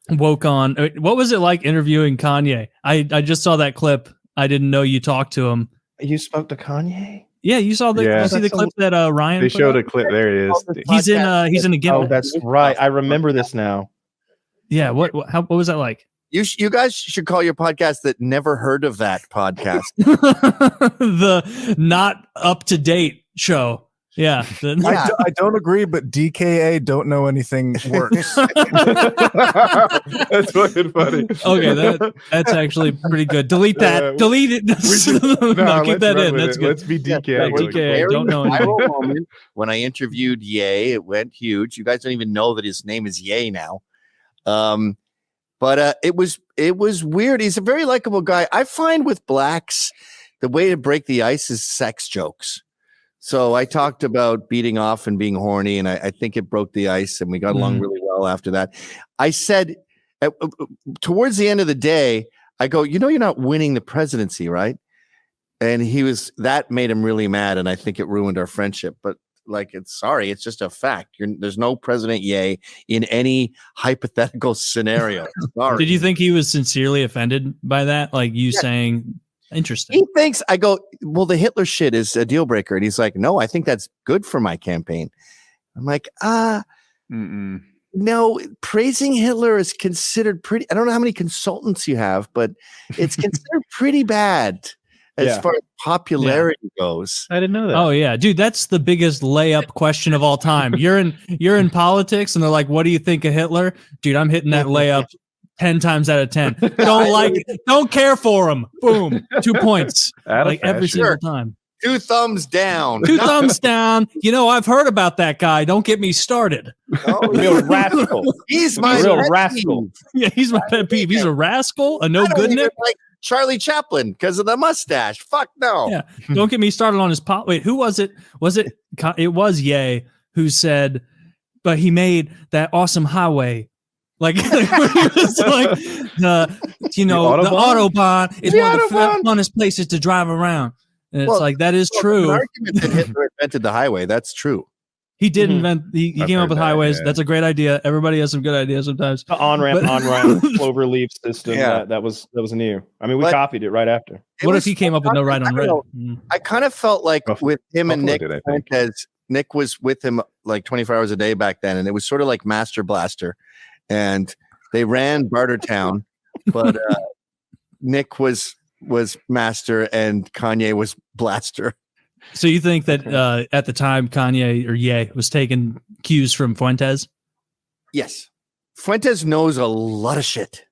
woke on. What was it like interviewing Kanye? I just saw that clip. I didn't know you talked to him. You spoke to Kanye? Yeah, you saw the. Yeah. You see the clip that Ryan. They showed up? a clip. There he is. He's in a gimmick. Oh, that's right. I remember this now. Yeah. What was that like? You guys should call your podcast that Never Heard of That podcast. The not up to date show. Yeah. I don't agree, but DKA don't know anything works. That's fucking funny. Okay, that's actually pretty good. Delete that. Delete it. No, keep that in. That's good. Let's be DKA. DKA. Don't know anything. When I interviewed Ye, it went huge. You guys don't even know that his name is Ye now. But it was weird. He's a very likable guy. I find with blacks, the way to break the ice is sex jokes. So I talked about beating off and being horny, and I think it broke the ice, and we got along really well after that. I said, towards the end of the day, I go, you're not winning the presidency, right? And that made him really mad, and I think it ruined our friendship. But it's just a fact. There's no President Ye in any hypothetical scenario. Sorry. Did you think he was sincerely offended by that? Like you saying... Interesting. He thinks well, the Hitler shit is a deal breaker. And he's like, no, I think that's good for my campaign. I'm like, no, praising Hitler is considered pretty. I don't know how many consultants you have, but it's considered pretty bad as far as popularity goes. I didn't know that. Oh yeah, dude, that's the biggest layup question of all time. You're in politics and they're like, what do you think of Hitler? Dude, I'm hitting that layup 10 times out of 10. Don't care for him. Boom. 2 points. Every single time. 2 thumbs down. 2 thumbs down. I've heard about that guy. Don't get me started. Oh, real rascal. He's my real rascal. Yeah, he's my pet peeve. He's a rascal, a no good Nick. Like Charlie Chaplin because of the mustache. Fuck no. Yeah. Don't get me started on his pop. Wait, who was it? It was Ye who said, but he made that awesome highway. It's like the Autobahn is one of the funnest places to drive around. And it's that is true. An argument that Hitler invented the highway. That's true. He did invent. He came up with highways. Yeah. That's a great idea. Everybody has some good ideas sometimes. The on-ramp clover leaf system. Yeah. That was new. I mean, we copied it right after. What if he came up with no right on red? I kind of felt like with him and Nick Fuentes, Nick was with him like 24 hours a day back then, and it was sort of like Master Blaster. And they ran Bartertown, but Nick was Master and Kanye was Blaster. So you think that at the time Kanye or Ye was taking cues from Fuentes? Yes. Fuentes knows a lot of shit,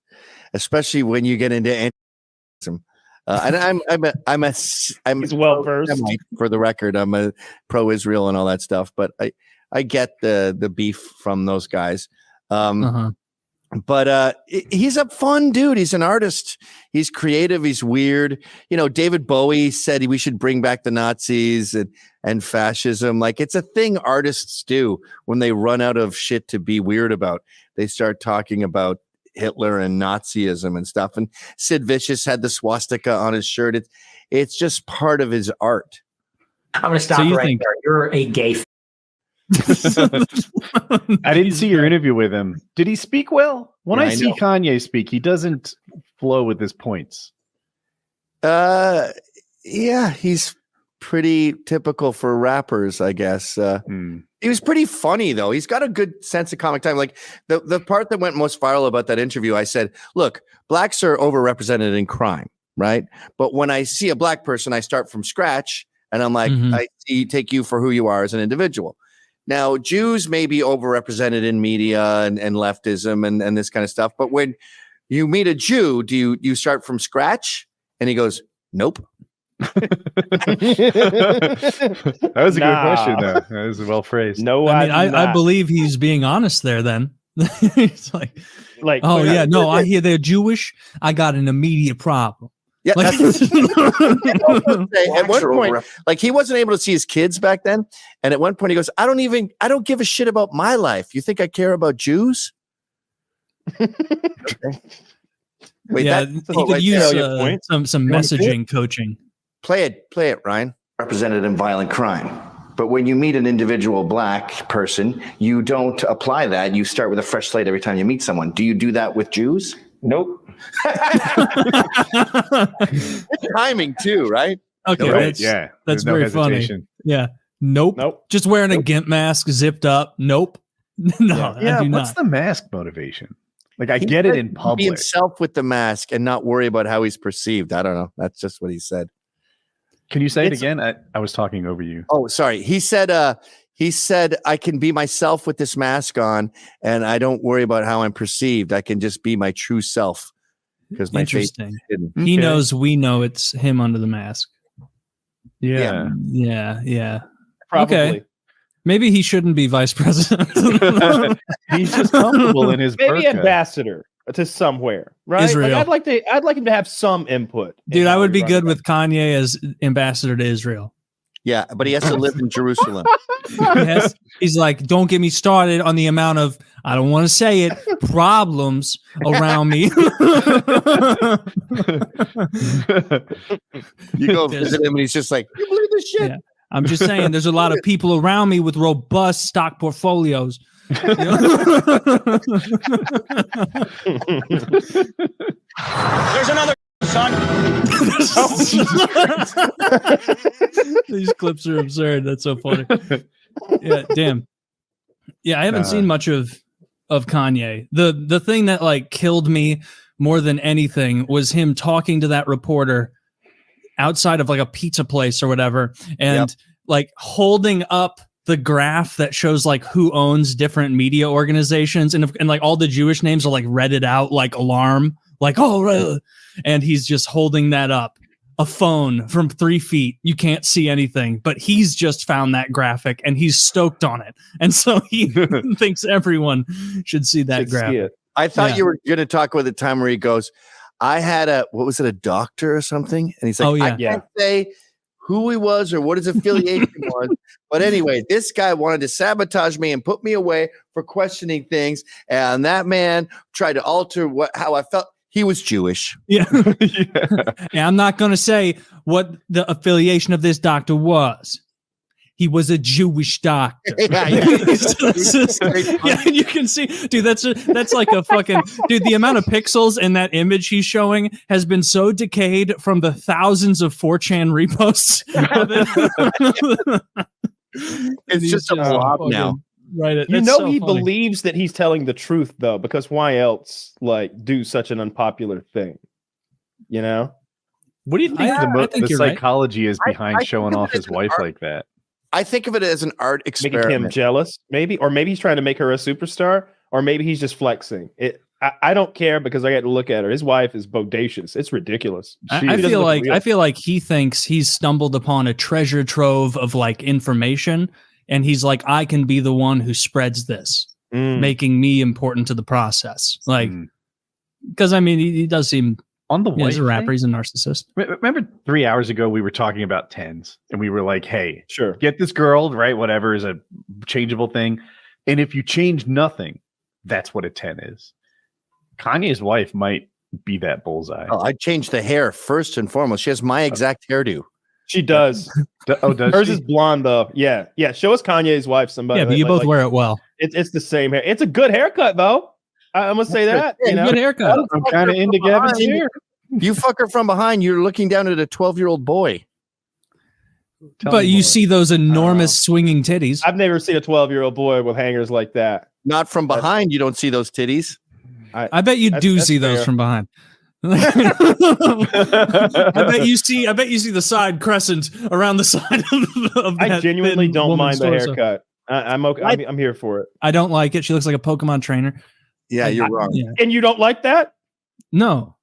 especially when you get into anti-Semitism. And he's well versed. For the record, I'm a pro-Israel and all that stuff, but I get the beef from those guys. But he's a fun dude. He's an artist. He's creative. He's weird. David Bowie said we should bring back the Nazis and fascism. Like, it's a thing artists do when they run out of shit to be weird about. They start talking about Hitler and Nazism and stuff. And Sid Vicious had the swastika on his shirt. It's just part of his art. I'm going to stop there. You're a gay I didn't see your interview with him. Did he speak well? When I see Kanye speak, he doesn't flow with his points. Yeah, he's pretty typical for rappers, I guess. He was pretty funny, though. He's got a good sense of comic time. Like the part that went most viral about that interview, I said, look, blacks are overrepresented in crime, right? But when I see a black person, I start from scratch, and I'm like, I take you for who you are as an individual. Now, Jews may be overrepresented in media and leftism and this kind of stuff. But when you meet a Jew, do you start from scratch? And he goes, nope. That was a good question, though. That was well phrased. No, I believe he's being honest there then. It's like, oh, yeah, no, I hear they're Jewish. I got an immediate problem. Yeah, at one point, like, he wasn't able to see his kids back then, and at one point he goes, "I don't give a shit about my life. You think I care about Jews?" Wait, yeah, he could use some messaging coaching. Play it, Ryan. Represented in violent crime. But when you meet an individual black person, you don't apply that. You start with a fresh slate every time you meet someone. Do you do that with Jews? Nope. Good timing too, right? Okay, Right, that's no very hesitation. funny. Yeah. Nope. Just wearing a GIMP mask zipped up. Nope. No, Yeah, I do what's not. the mask motivation? Like, I get it in Be public. himself with the mask and not worry about how he's perceived. I don't know. That's just what he said. Can you say it again? I was talking over you. Oh, sorry. He said I can be myself with this mask on, and I don't worry about how I'm perceived. I can just be my true self because my face is hidden. He knows we know it's him under the mask. Yeah. Probably. Okay. Maybe he shouldn't be vice president. He's just comfortable in his maybe burqa. ambassador to somewhere, right? Israel. Like, I'd like him to have some input. Dude, I would be good with Kanye as ambassador to Israel. Yeah, but he has to live in Jerusalem. He's like, don't get me started on the amount of, I don't want to say it, problems around me. You go visit him and he's just like, you believe this shit? Yeah. I'm just saying there's a lot of people around me with robust stock portfolios. You know? There's another son. These clips are absurd. That's so funny. Yeah, damn. Yeah, I haven't seen much of Kanye. The thing that like killed me more than anything was him talking to that reporter outside of like a pizza place or whatever, and like holding up the graph that shows like who owns different media organizations, and like all the Jewish names are like redded out like alarm, like and he's just holding that up, a phone from 3 feet. You can't see anything, but he's just found that graphic and he's stoked on it, and so he thinks everyone should see that graphic. I thought you were going to talk about the time where he goes, I had a doctor or something? And he's like, I can't say who he was or what his affiliation was. But anyway, this guy wanted to sabotage me and put me away for questioning things. And that man tried to alter how I felt. He was Jewish. Yeah. Yeah, I'm not going to say what the affiliation of this doctor was. He was a Jewish doctor. Yeah, you can see, dude. That's like a fucking dude. The amount of pixels in that image he's showing has been so decayed from the thousands of 4chan reposts. It's just a blob now. Right. He believes that he's telling the truth though, because why else like do such an unpopular thing? You know? What do you think the psychology is behind I showing off his wife like that? I think of it as an art experiment. Making him jealous, maybe, or maybe he's trying to make her a superstar, or maybe he's just flexing. I don't care because I get to look at her. His wife is bodacious. It's ridiculous. I feel like he thinks he's stumbled upon a treasure trove of like information, and he's like, I can be the one who spreads this, making me important to the process. Like, because I mean, he does seem. On the wife, he's a rapper. He's a narcissist. Remember 3 hours ago we were talking about 10s, and we were like, "Hey, sure, get this girl, right? Whatever is a changeable thing, and if you change nothing, that's what a 10 is." Kanye's wife might be that bullseye. Oh, I'd change the hair first and foremost. She has my exact hairdo. She does. Does hers she? is blonde though? Yeah. Show us Kanye's wife. Somebody. Yeah, but you both wear it well. It's the same hair. It's a good haircut though. I'm gonna say that. You know? Good haircut. I'm kind of into Gavin's hair. You fuck her from behind, you're looking down at a 12-year-old boy. But you see those enormous swinging titties. I've never seen a 12-year-old boy with hangers like that. Not from behind. You don't see those titties. I bet you do see those from behind. I bet you see the side crescent around the side of that. I genuinely don't mind the torso. haircut. I'm okay. I'm here for it. I don't like it. She looks like a Pokemon trainer. Yeah, you're wrong. Yeah. And you don't like that? No,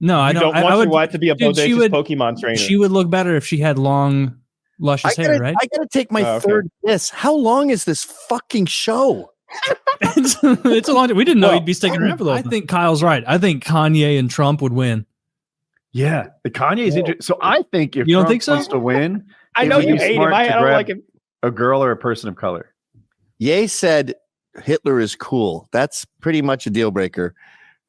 I don't. Want your wife to be a bodacious Pokemon trainer. She would look better if she had long, luscious hair, right? I gotta take my third piss. How long is this fucking show? It's a long time. We didn't know he'd be sticking around for those. I think Kyle's right. I think Kanye and Trump would win. Yeah, the Kanye's interesting. So I think if you don't Trump think so? wants to win, I know you hate him. I don't like him. A girl or a person of color. Ye said Hitler is cool. That's pretty much a deal breaker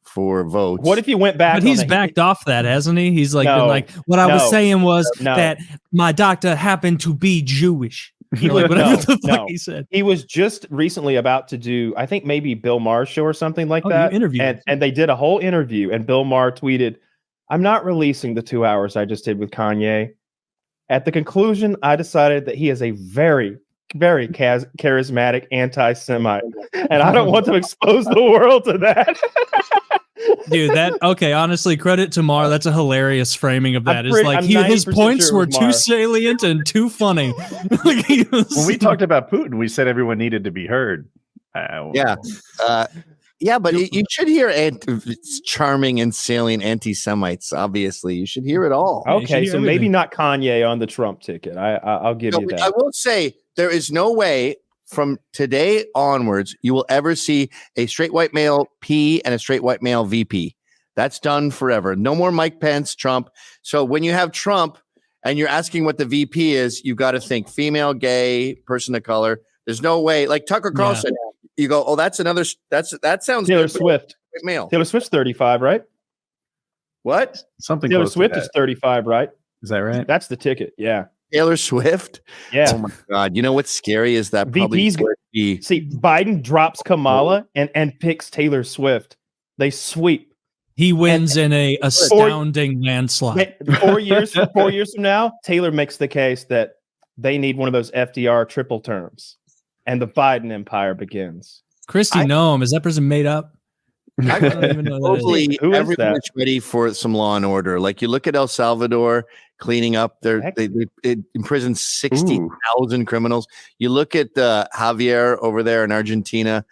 for votes. What if you went back? But he's backed off that, hasn't he? He's like, been like, what I was saying was that my doctor happened to be Jewish. He like, whatever the fuck no. he said. He was just recently about to do, I think maybe Bill Maher's show or something like that. And they did a whole interview, and Bill Maher tweeted, "I'm not releasing the 2 hours I just did with Kanye. At the conclusion, I decided that he is a very, very charismatic anti-Semite, and I don't want to expose the world to that." Dude, honestly, credit to Maher. That's a hilarious framing of that. It's like his points were too salient and too funny. When we talked about Putin, we said everyone needed to be heard. Yeah, but you should hear charming and salient anti-Semites. Obviously, you should hear it all. Okay, so maybe not Kanye on the Trump ticket. I'll give you that. I will say there is no way from today onwards you will ever see a straight white male P and a straight white male VP. That's done forever. No more Mike Pence, Trump. So when you have Trump and you're asking what the VP is, you've got to think female, gay, person of color. There's no way. Like Tucker Carlson, you go, oh, that sounds Taylor good, Swift. Male. Taylor Swift's 35, right? What? Something. Taylor Swift is 35, right? Is that right? That's the ticket. Yeah. Taylor Swift? Yeah. Oh my God. You know what's scary is that VP's see, Biden drops Kamala and picks Taylor Swift. They sweep. He wins in a astounding landslide. 4 years from now, Taylor makes the case that they need one of those FDR triple terms, and the Biden empire begins. Kristi Noem, is that person made up? I don't even know. Hopefully, everyone is ready for some law and order. Like you look at El Salvador cleaning up, they imprisoned 60,000 criminals. You look at Javier over there in Argentina.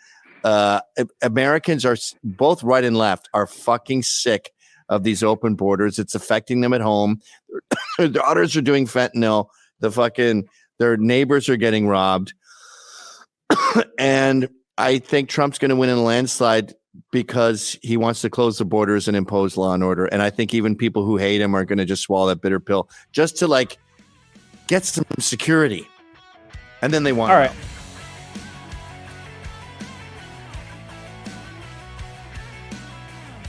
Americans are both right and left are fucking sick of these open borders. It's affecting them at home. Their daughters are doing fentanyl. Their neighbors are getting robbed. And I think Trump's going to win in a landslide because he wants to close the borders and impose law and order. And I think even people who hate him are going to just swallow that bitter pill just to like get some security. And then they want. All right.